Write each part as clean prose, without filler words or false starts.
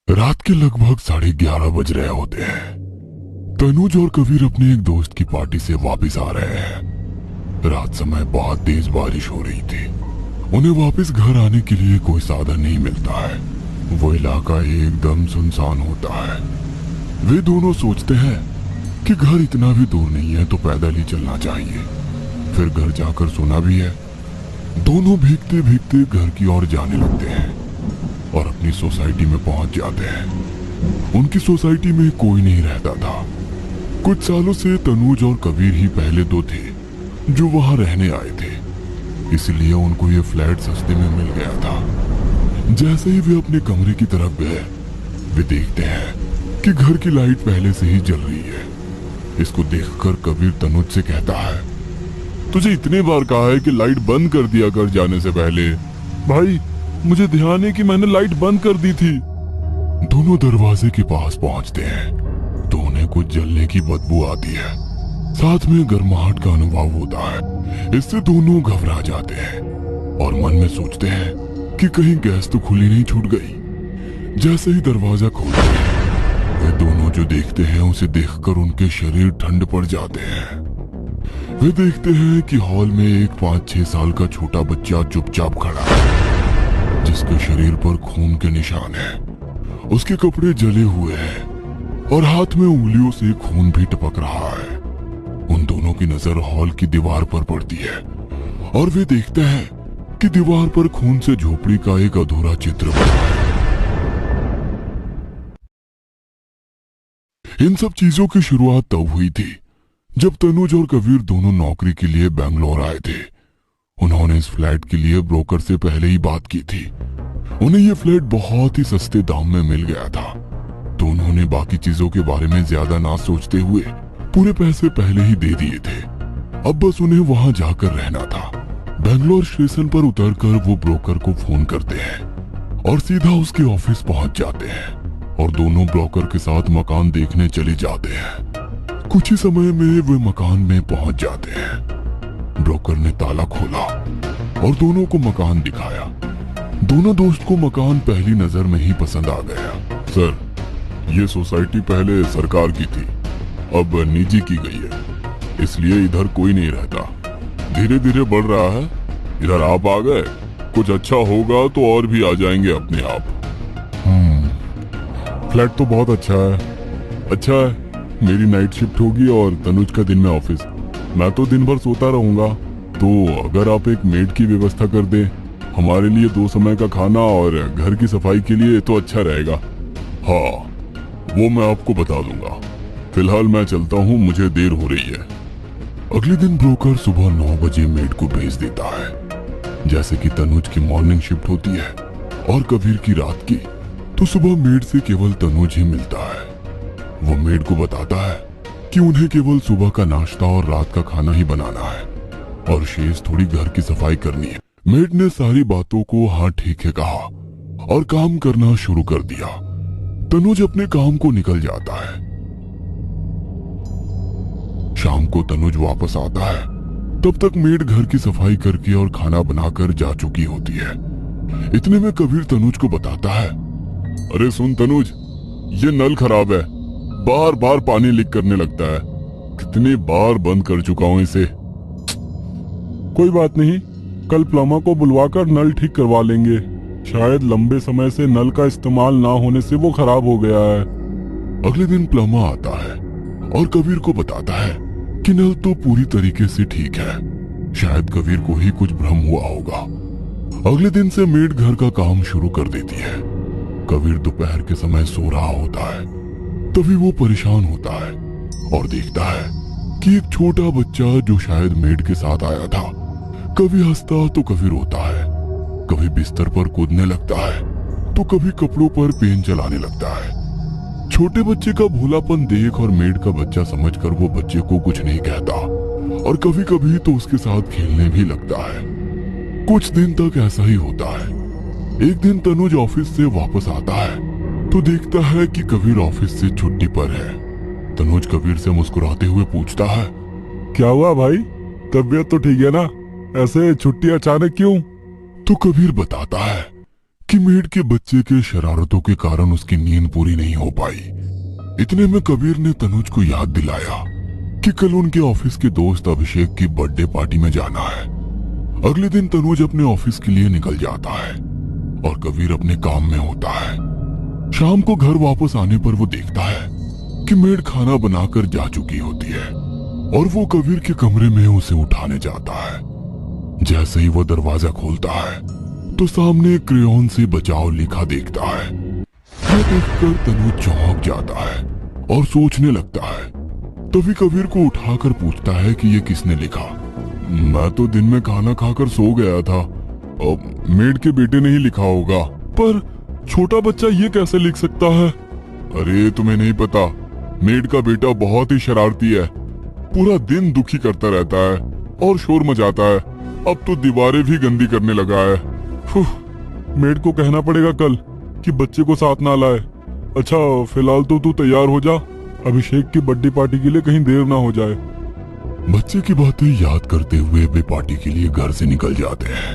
रात के लगभग 11:30 बज रहे होते हैं। तनुज और कबीर अपने एक दोस्त की पार्टी से वापस आ रहे हैं। रात समय बहुत तेज बारिश हो रही थी। उन्हें वापस घर आने के लिए कोई साधन नहीं मिलता है। वो इलाका एकदम सुनसान होता है। वे दोनों सोचते हैं कि घर इतना भी दूर नहीं है तो पैदल ही चलना चाहिए। फिर घर जाकर सोना भी है। दोनों भीगते भीगते घर की ओर जाने लगते हैं और अपनी सोसाइटी में पहुंच जाते हैं। उनकी सोसाइटी में कोई नहीं रहता था। कुछ सालों से तनुज और कबीर ही पहले दो थे जो वहां रहने आए थे, इसलिए उनको ये फ्लैट सस्ते में मिल गया था। जैसे ही वे अपने कमरे की तरफ गए, वे देखते हैं कि घर की लाइट पहले से ही जल रही है। इसको देखकर कबीर तनुज से कहता है, तुझे इतनी बार कहा है कि लाइट बंद कर दिया कर जाने से पहले। भाई, मुझे ध्यान है कि मैंने लाइट बंद कर दी थी। दोनों दरवाजे के पास पहुंचते हैं तो उन्हें कुछ जलने की बदबू आती है। साथ में गर्माहट का अनुभव होता है। इससे दोनों घबरा जाते हैं और मन में सोचते हैं कि कहीं गैस तो खुली नहीं छूट गई। जैसे ही दरवाजा खोलते हैं, वे दोनों जो देखते हैं उसे देखकर उनके शरीर ठंड पड़ जाते हैं। वे देखते हैं कि हॉल में एक 5-6 साल का छोटा बच्चा चुपचाप खड़ा है, जिसके शरीर पर खून के निशान हैं। उसके कपड़े जले हुए हैं और हाथ में उंगलियों से खून भी टपक रहा है। उन दोनों की नजर हॉल की दीवार पर पड़ती है और वे देखते हैं कि दीवार पर खून से झोपड़ी का एक अधूरा चित्र बना है। इन सब चीजों की शुरुआत तब हुई थी जब तनुज और कबीर दोनों नौकरी के लिए बेंगलोर आए थे। उन्होंने इस फ्लैट के लिए ब्रोकर से पहले ही बात की थी। उन्हें यह फ्लैट बहुत ही सस्ते दाम में मिल गया था, तो उन्होंने बाकी चीजों के बारे में ज्यादा ना सोचते हुए पूरे पैसे पहले ही दे दिए थे। अब बस उन्हें वहां जाकर रहना था। बेंगलोर स्टेशन पर उतरकर वो ब्रोकर को फोन करते हैं और सीधा उसके ऑफिस पहुंच जाते हैं और दोनों ब्रोकर के साथ मकान देखने चले जाते हैं। कुछ ही समय में वे मकान में पहुंच जाते हैं। ब्रोकर ने ताला खोला और दोनों को मकान दिखाया। दोनों दोस्त को मकान पहली नजर में ही पसंद आ गया। सर, ये सोसाइटी पहले सरकार की थी, अब निजी की गई है, इसलिए इधर कोई नहीं रहता। धीरे धीरे बढ़ रहा है। इधर आप आ गए, कुछ अच्छा होगा तो और भी आ जाएंगे अपने आप। फ्लैट तो बहुत अच्छा है। अच्छा है, मेरी नाइट शिफ्ट होगी और तनुज का दिन में ऑफिस। मैं तो दिन भर सोता रहूंगा, तो अगर आप एक मेड की व्यवस्था कर दें हमारे लिए 2 समय का खाना और घर की सफाई के लिए, तो अच्छा रहेगा। हाँ, वो मैं आपको बता दूंगा। फिलहाल मैं चलता हूँ, मुझे देर हो रही है। अगले दिन ब्रोकर सुबह 9 बजे मेड को भेज देता है। जैसे कि तनुज की मॉर्निंग शिफ्ट होती है और कबीर की रात की, तो सुबह मेड से केवल तनुज ही मिलता है। वो मेड को बताता है कि उन्हें केवल सुबह का नाश्ता और रात का खाना ही बनाना है और शेष थोड़ी घर की सफाई करनी है। मेड ने सारी बातों को हाँ ठीक है कहा और काम करना शुरू कर दिया। तनुज अपने काम को निकल जाता है। शाम को तनुज वापस आता है। तब तक मेड घर की सफाई करके और खाना बनाकर जा चुकी होती है। इतने में कबीर तनुज को बताता है, अरे सुन तनुज, ये नल खराब है, बार बार पानी लीक करने लगता है। कितनी बार बंद कर चुका हूं इसे। कोई बात नहीं, कल प्लम्बर को बुलवाकर नल ठीक करवा लेंगे। शायद लंबे समय से नल का इस्तेमाल ना होने से वो खराब हो गया है। अगले दिन प्लम्बर आता है और कबीर को बताता है कि नल तो पूरी तरीके से ठीक है। शायद कबीर को ही कुछ भ्रम हुआ होगा। अगले दिन से मेड घर का काम शुरू कर देती है। कबीर दोपहर के समय सो रहा होता है। तभी वो परेशान होता है और देखता है कि एक छोटा बच्चा जो शायद मेड के साथ आया था, कभी हंसता तो कभी रोता है, कभी बिस्तर पर कूदने लगता है तो कभी कपड़ों पर पेन चलाने लगता है। छोटे बच्चे का भोलापन देख और मेड का बच्चा समझकर वो बच्चे को कुछ नहीं कहता और कभी कभी तो उसके साथ खेलने भी लगता है। कुछ दिन तक ऐसा ही होता है। एक दिन तनुज ऑफिस से वापस आता है तो देखता है कि कबीर ऑफिस से छुट्टी पर है। तनुज कबीर से मुस्कुराते हुए पूछता है, क्या हुआ भाई, तबीयत तो ठीक है ना? ऐसे छुट्टी अचानक क्यों? तो कबीर बताता है कि मेड के बच्चे के शरारतों के कारण उसकी नींद पूरी नहीं हो पाई। इतने में कबीर ने तनुज को याद दिलाया कि कल उनके ऑफिस के दोस्त अभिषेक की बर्थडे पार्टी में जाना है। अगले दिन तनुज अपने ऑफिस के लिए निकल जाता है और कबीर अपने काम में होता है। शाम को घर वापस आने पर वो देखता है कि मेड खाना बनाकर जा चुकी होती है और वो कबीर के कमरे में उसे उठाने जाता है। जैसे ही वो दरवाजा खोलता है तो सामने एक क्रेयॉन से बचाओ लिखा देखता है। ये देखकर तनुज चौंक जाता है और सोचने लगता है। तभी कबीर को उठाकर पूछता है कि ये किसने लिखा। मैं तो दिन में खाना खाकर सो गया था, मेड के बेटे ने ही लिखा होगा। पर छोटा बच्चा ये कैसे लिख सकता है? अरे तुम्हें नहीं पता, मेड का बेटा बहुत ही शरारती है, पूरा दिन दुखी करता रहता है और शोर मचाता है। अब तो दीवारें भी गंदी करने लगा है। मेड को कहना पड़ेगा कल कि बच्चे को साथ ना लाए। अच्छा फिलहाल तो तू तैयार हो जा, अभिषेक की बर्थडे पार्टी के लिए कहीं देर ना हो जाए। बच्चे की बातें याद करते हुए वे पार्टी के लिए घर से निकल जाते हैं।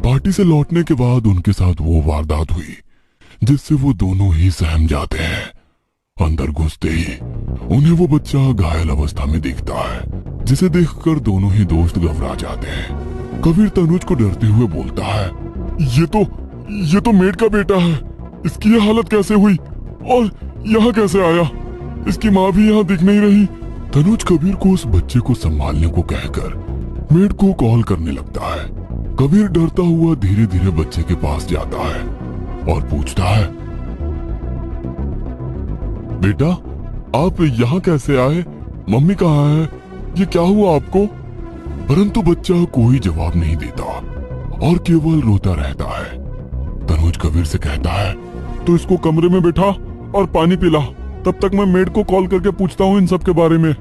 पार्टी से लौटने के बाद उनके साथ वो वारदात हुई जिससे वो दोनों ही सहम जाते हैं। अंदर घुसते ही उन्हें वो बच्चा घायल अवस्था में दिखता है, जिसे देखकर दोनों ही दोस्त घबरा जाते हैं। कबीर तनुज को डरते हुए बोलता है, ये तो मेड का बेटा है, इसकी ये हालत कैसे हुई और यहाँ कैसे आया? इसकी माँ भी यहाँ दिख नहीं रही। तनुज कबीर को उस बच्चे को संभालने को कहकर मेड को कॉल करने लगता है। कबीर डरता हुआ धीरे धीरे बच्चे के पास जाता है और पूछता है, बेटा आप यहाँ कैसे आए? मम्मी कहाँ है? ये क्या हुआ आपको? परंतु बच्चा कोई जवाब नहीं देता और केवल रोता रहता है। तनुज कबीर से कहता है, तो इसको कमरे में बैठा और पानी पिला, तब तक मैं मेड को कॉल करके पूछता हूँ इन सब के बारे में।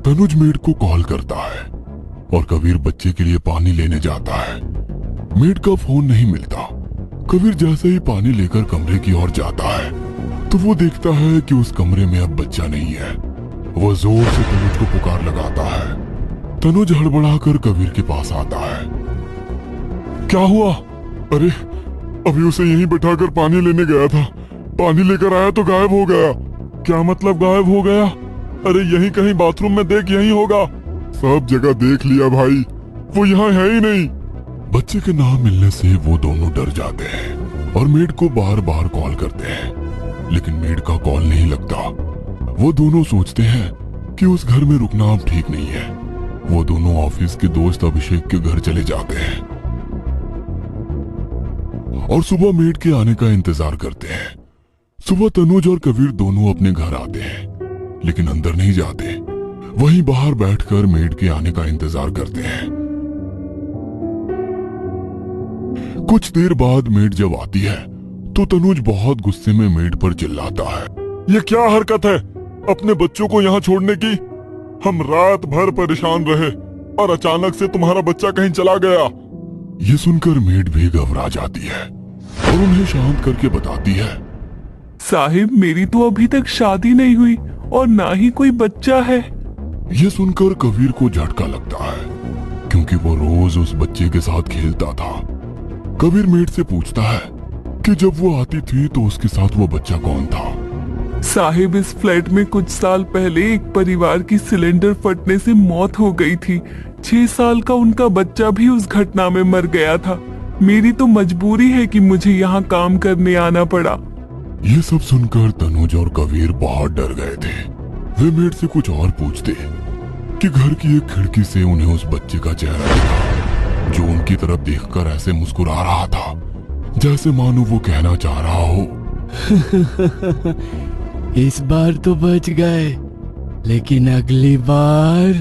तनुज मेड को कॉल करता है और कबीर बच्चे के लिए पानी लेने जाता है। मेड का फोन नहीं मिलता। कबीर जैसे ही पानी लेकर कमरे की ओर जाता है तो वो देखता है कि उस कमरे में अब बच्चा नहीं है। वो जोर से तनुज को पुकार लगाता है। तनुज हड़बड़ाकर कबीर के पास आता है। क्या हुआ? अरे अभी उसे यहीं बैठाकर पानी लेने गया था, पानी लेकर आया तो गायब हो गया। क्या मतलब गायब हो गया? अरे यहीं कहीं बाथरूम में देख, यहीं होगा। सब जगह देख लिया भाई, वो यहाँ है ही नहीं। बच्चे के ना मिलने से वो दोनों डर जाते हैं और मेड को बार बार कॉल करते हैं, लेकिन मेड का कॉल नहीं लगता। वो दोनों सोचते हैं कि उस घर में रुकना अब ठीक नहीं है। वो दोनों ऑफिस के दोस्त अभिषेक के घर चले जाते हैं और सुबह मेड के आने का इंतजार करते हैं। सुबह तनुज और कबीर दोनों अपने घर आते हैं, लेकिन अंदर नहीं जाते। वहीं बाहर बैठकर मेड के आने का इंतजार करते हैं। कुछ देर बाद मेड जब आती है तो तनुज बहुत गुस्से में मेड पर चिल्लाता है, ये क्या हरकत है अपने बच्चों को यहाँ छोड़ने की? हम रात भर परेशान रहे और अचानक से तुम्हारा बच्चा कहीं चला गया। ये सुनकर मेड भी घबरा जाती है और उन्हें शांत करके बताती है, साहिब मेरी तो अभी तक शादी नहीं हुई और ना ही कोई बच्चा है। ये सुनकर कबीर को झटका लगता है क्योंकि वो रोज उस बच्चे के साथ खेलता था। कबीर मेड से पूछता है कि जब वो आती थी तो उसके साथ वो बच्चा कौन था? साहिब इस फ्लैट में कुछ साल पहले एक परिवार की सिलेंडर फटने से मौत हो गई थी। 6 साल का उनका बच्चा भी उस घटना में मर गया था। मेरी तो मजबूरी है कि मुझे यहाँ काम करने आना पड़ा। ये सब सुनकर तनुज और कबीर बहुत डर गए थे। वे मेड से कुछ और पूछते कि घर की एक खिड़की से उन्हें उस बच्चे का चेहरा दिखा जो उनकी तरफ देखकर ऐसे मुस्कुरा रहा था जैसे मानो वो कहना चाह रहा हो, इस बार तो बच गए, लेकिन अगली बार